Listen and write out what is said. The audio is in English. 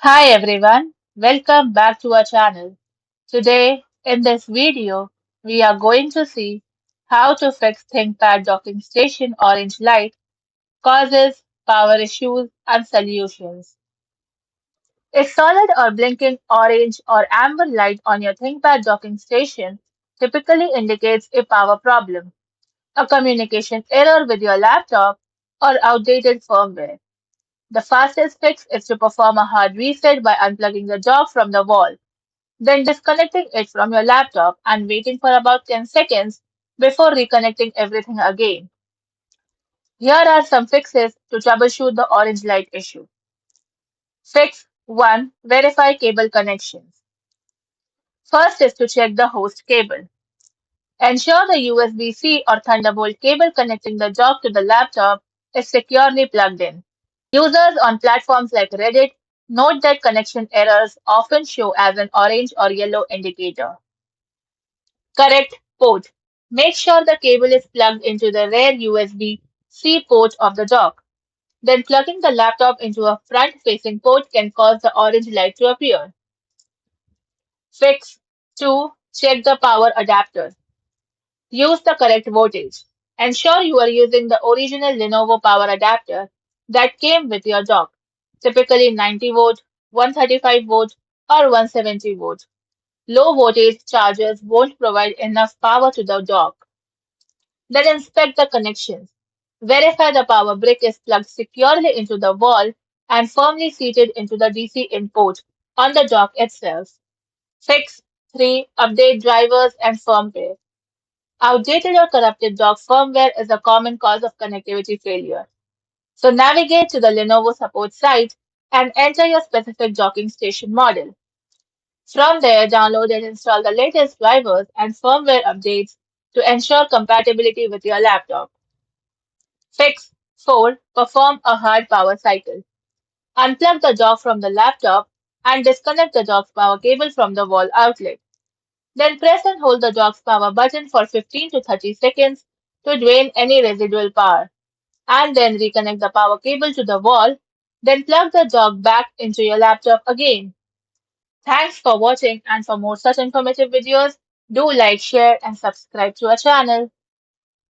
Hi everyone, welcome back to our channel. Today, in this video, we are going to see how to fix ThinkPad docking station orange light, causes, power issues, and solutions. A solid or blinking orange or amber light on your ThinkPad docking station typically indicates a power problem, a communication error with your laptop, or outdated firmware. The fastest fix is to perform a hard reset by unplugging the dock from the wall, then disconnecting it from your laptop and waiting for about 10 seconds before reconnecting everything again. Here are some fixes to troubleshoot the orange light issue. Fix 1. Verify cable connections. First is to check the host cable. Ensure the USB-C or Thunderbolt cable connecting the dock to the laptop is securely plugged in. Users on platforms like Reddit note that connection errors often show as an orange or yellow indicator. Correct port. Make sure the cable is plugged into the rear USB-C port of the dock. Then plugging the laptop into a front-facing port can cause the orange light to appear. Fix 2. Check the power adapter. Use the correct voltage. Ensure you are using the original Lenovo power adapter that came with your dock, typically 90 volt, 135 volt, or 170 volt. Low voltage chargers won't provide enough power to the dock. Then inspect the connections. Verify the power brick is plugged securely into the wall and firmly seated into the DC input on the dock itself. Fix 3. Update drivers and firmware. Outdated or corrupted dock firmware is a common cause of connectivity failure. So navigate to the Lenovo support site and enter your specific docking station model. From there, download and install the latest drivers and firmware updates to ensure compatibility with your laptop. Fix 4. Perform a hard power cycle. Unplug the dock from the laptop and disconnect the dock's power cable from the wall outlet. Then press and hold the dock's power button for 15 to 30 seconds to drain any residual power, and then reconnect the power cable to the wall. Then plug the dock back into your laptop again. Thanks for watching, and for more such informative videos, do like, share, and subscribe to our channel.